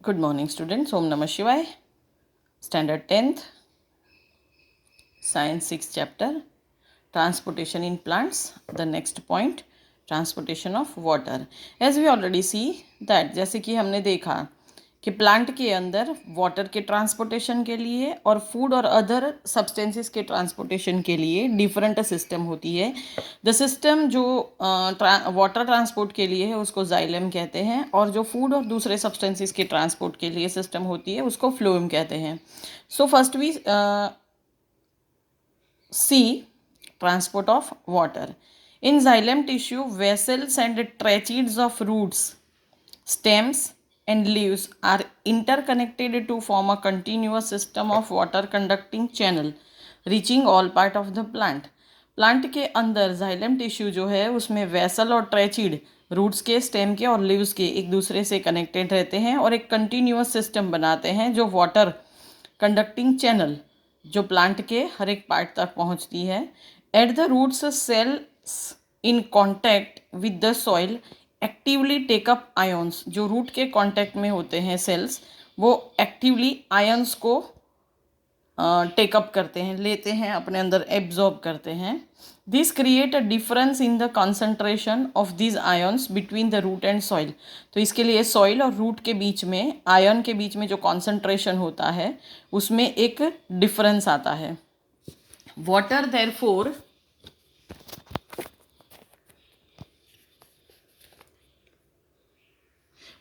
Good morning, students. Om Namah Shivaya. Standard 10th, Science 6th chapter, Transportation in Plants. The next point, Transportation of Water. As we already see that, जैसे कि हमने देखा कि plant के अंदर water के transportation के लिए और फूड और अदर सब्सटेंसेस के ट्रांसपोर्टेशन के लिए डिफरेंट सिस्टम होती है. द सिस्टम जो वाटर ट्रांसपोर्ट के लिए है उसको जाइलम कहते हैं, और जो फूड और दूसरे सब्सटेंसेस के ट्रांसपोर्ट के लिए सिस्टम होती है उसको फ्लोएम कहते हैं. So first we see transport of water. In xylem tissue vessels and tracheids of roots, stems and leaves are interconnected to form a continuous system of water conducting channel reaching all part of the plant. Plant के अंदर xylem tissue जो है उसमें vessel और ट्रेचिड roots के, stem के और leaves के एक दूसरे से कनेक्टेड रहते हैं और एक कंटिन्यूअस सिस्टम बनाते हैं जो वाटर कंडक्टिंग चैनल जो प्लांट के हर एक पार्ट तक पहुंचती है. At the roots cells in contact with the soil actively take up ions. जो रूट के कांटेक्ट में होते हैं सेल्स, वो एक्टिवली आयन्स को टेकअप करते हैं, लेते हैं अपने अंदर, एब्जॉर्ब करते हैं. This create a difference in the concentration of this ions between the root and soil. तो इसके लिए सॉइल और रूट के बीच में, आयन के बीच में जो कॉन्सेंट्रेशन होता है उसमें एक डिफरेंस आता है. Water therefore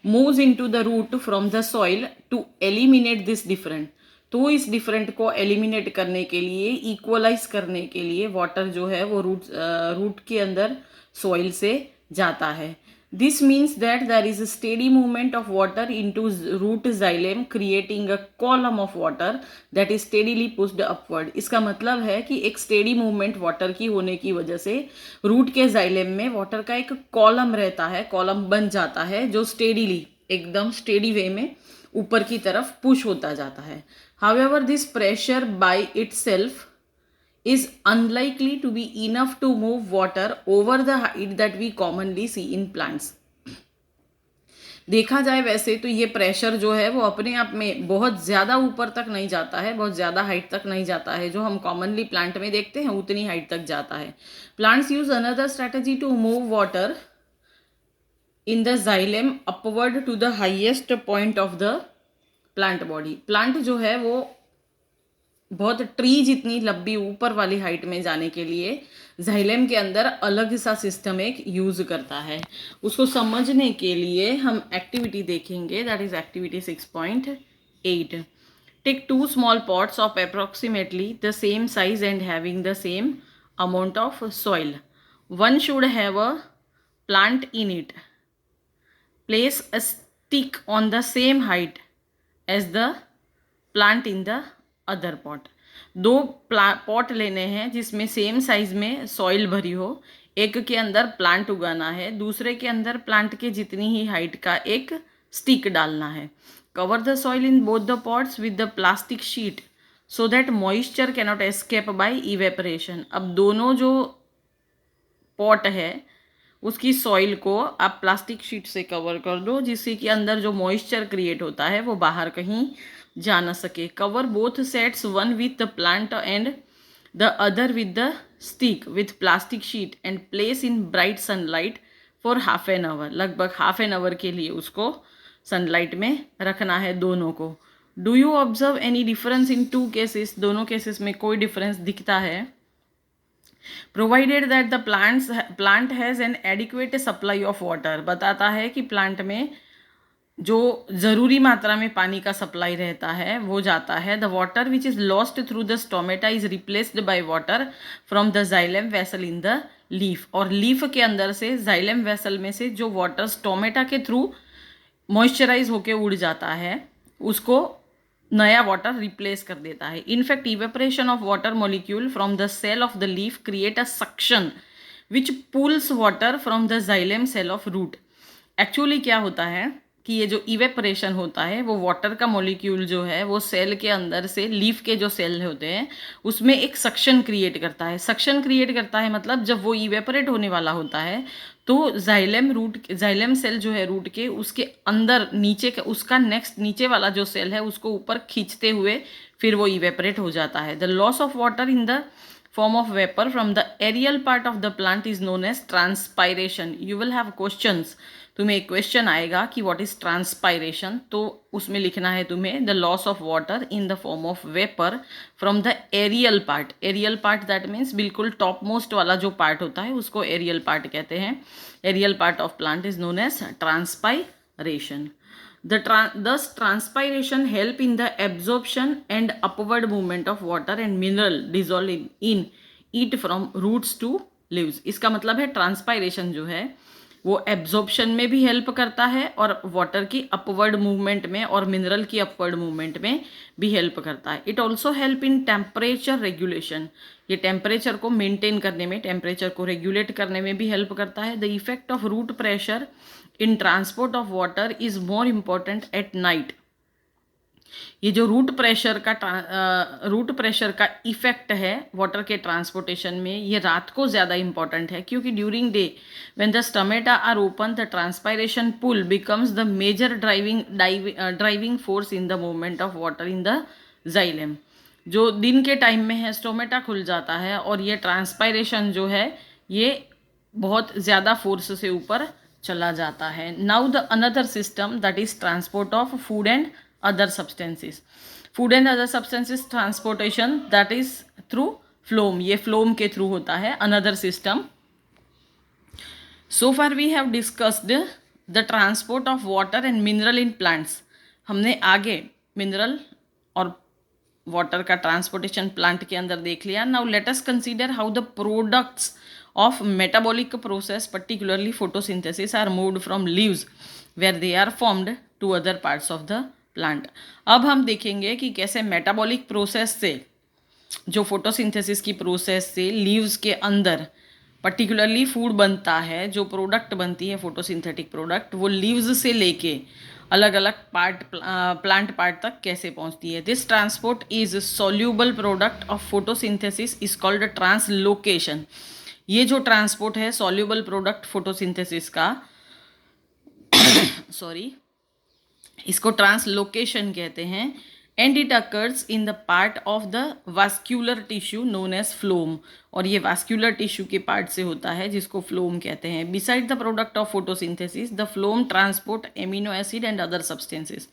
moves into the root from the soil to eliminate this different. तो इस डिफरेंट को एलिमिनेट करने के लिए, इक्वलाइज करने के लिए वाटर जो है वो रूट के अंदर सॉइल से जाता है. This means that there is a steady movement of water into root xylem creating a column of water that is steadily pushed upward. इसका मतलब है कि एक स्टेडी मूवमेंट वाटर की होने की वजह से रूट के जाइलम में वाटर का एक कॉलम रहता है, कॉलम बन जाता है जो स्टेडीली, एकदम स्टेडी वे में ऊपर की तरफ पुश होता जाता है. However, this pressure by itself is unlikely to be enough to move water over the height that we commonly see in plants. देखा जाए वैसे तो ये प्रेशर जो है वो अपने आप में बहुत ज़्यादा ऊपर तक नहीं जाता है, बहुत ज़्यादा हाइट तक नहीं जाता है. जो हम कॉमनली प्लांट में देखते हैं उतनी हाइट तक जाता है. Plants use another strategy to move water in the xylem upward to the highest point of the plant body. Plant जो है वो बहुत ट्री जितनी लंबी ऊपर वाली हाइट में जाने के लिए जाइलम के अंदर अलग सा सिस्टम एक यूज करता है. उसको समझने के लिए हम एक्टिविटी देखेंगे, that is activity 6.8. Take 2 small pots of approximately the same size and having the same amount of soil. One should have a plant in it. Place a stick on the same height as the plant in the other pot. 2 pot लेने हैं जिसमें same size में soil भरी हो. एक के अंदर plant उगाना है, दूसरे के अंदर प्लांट के जितनी ही हाइट का एक स्टिक डालना है. Cover the soil in both the pots with the plastic sheet so that moisture cannot escape by evaporation. अब दोनों जो पॉट है उसकी सॉइल को आप प्लास्टिक शीट से कवर कर दो, जिससे कि अंदर जो मॉइस्चर क्रिएट होता है वो बाहर कहीं जा ना सके. Cover both sets, one with the plant and the other with the stick with plastic sheet and place in bright sunlight for half an hour. लगभग हाफ एन आवर के लिए उसको सनलाइट में रखना है दोनों को. Do you observe any difference in 2 cases? दोनों केसेस में कोई डिफरेंस दिखता है? Provided that the plant has an adequate supply of water. बताता है कि प्लांट में जो ज़रूरी मात्रा में पानी का सप्लाई रहता है वो जाता है. The water which is lost through the stomata is replaced by water from the xylem vessel in the leaf. और लीफ के अंदर से, जाइलम वेसल में से जो वाटर स्टोमेटा के थ्रू मॉइस्चराइज होके उड़ जाता है उसको नया वाटर रिप्लेस कर देता है. In fact evaporation of water molecule from the cell of the leaf create a suction which pulls water from the xylem cell of root. Actually क्या होता है कि ये जो इवेपरेशन होता है वो वाटर का मॉलिक्यूल जो है वो सेल के अंदर से, लीफ के जो सेल होते हैं उसमें एक सक्शन क्रिएट करता है। सक्शन क्रिएट करता है मतलब जब वो इवेपरेट होने वाला होता है तो जाइलम सेल जो है रूट के, उसके अंदर नीचे का, उसका नेक्स्ट नीचे वाला जो सेल है उसको ऊपर खींचते हुए फिर वो इवेपरेट हो जाता है। The loss of water in the form of vapor from the aerial part of the plant is known as transpiration. You will have questions. तुम्हें एक क्वेश्चन आएगा कि व्हाट इज ट्रांसपायरेशन, तो उसमें लिखना है तुम्हें the loss of water in the form of vapour from the aerial part. Aerial part that means बिल्कुल टॉप मोस्ट वाला जो पार्ट होता है उसको एरियल पार्ट कहते हैं। Aerial part of plant is known as transpiration. Thus, transpiration help in the absorption and upward movement of water and mineral dissolved in it from roots to leaves. इसका मतलब है transpiration जो है वो absorption में भी हेल्प करता है और वाटर की अपवर्ड मूवमेंट में और मिनरल की अपवर्ड मूवमेंट में भी हेल्प करता है। It also help in temperature regulation. ये टेम्परेचर को मेंटेन करने में, टेम्परेचर को रेगुलेट करने में भी हेल्प करता है। The effect of root pressure in transport of water is more important at night. ये जो रूट प्रेशर का इफेक्ट है वाटर के ट्रांसपोर्टेशन में, ये रात को ज़्यादा इंपॉर्टेंट है, क्योंकि during day when the stomata are open the transpiration pull becomes the major driving force in the movement of water in the xylem. जो दिन के टाइम में है स्टोमेटा खुल जाता है और ये ट्रांसपायरेशन जो है ये बहुत ज़्यादा फोर्स से ऊपर चला जाता है। Now the another system that is transport of food and other substances. Food and other substances transportation that is through phloem. ये phloem के थ्रू होता है। another system. So far we have discussed the transport of water and mineral in plants. हमने आगे mineral और water का transportation plant के अंदर देख लिया। Now let us consider how the products of metabolic process particularly photosynthesis are moved from leaves where they are formed to other parts of the plant. अब हम देखेंगे कि कैसे मेटाबॉलिक प्रोसेस से, जो फोटोसिंथेसिस की प्रोसेस से लीव्स के अंदर पर्टिकुलरली फूड बनता है, जो प्रोडक्ट बनती है फोटोसिंथेटिक प्रोडक्ट, वो लीव्स से लेके अलग अलग पार्ट, प्लांट पार्ट तक कैसे पहुंचती है। This transport is soluble product of photosynthesis is called translocation. ये जो ट्रांसपोर्ट है सॉल्यूबल प्रोडक्ट फोटोसिंथेसिस का सॉरी, इसको ट्रांसलोकेशन कहते हैं। And it occurs in the part of the vascular tissue known as phloem. और ये वास्क्यूलर टिश्यू के पार्ट से होता है जिसको फ्लोम कहते हैं। Beside the product of photosynthesis the phloem transport amino acid and other substances.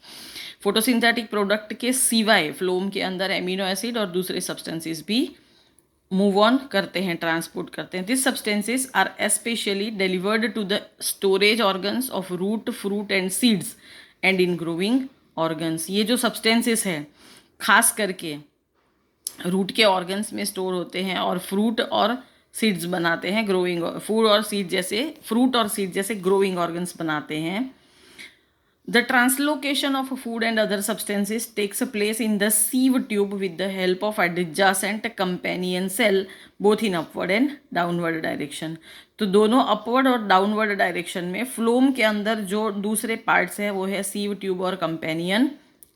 Photosynthetic product के सिवाय फ्लोम के अंदर एमिनो एसिड और दूसरे सब्सटेंसेस भी मूव ऑन करते हैं, ट्रांसपोर्ट करते हैं। This substances are especially delivered to the storage organs of root, fruit and seeds and in growing organs. ये जो सब्सटेंसेस है खास करके रूट के ऑर्गन्स में स्टोर होते हैं और फ्रूट और सीड्स बनाते हैं, ग्रोइंग फूड और सीड जैसे, फ्रूट और सीड जैसे ग्रोइंग ऑर्गन्स बनाते हैं। The translocation of food and other substances takes place in the sieve tube with the help of adjacent companion cell both in upward and downward direction. तो दोनों upward और downward direction में phloem के अंदर जो दूसरे पार्ट्स है वो है सीव ट्यूब और कंपेनियन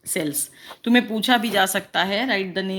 सेल्स। तुम्हें पूछा भी जा सकता है, राइट द नेम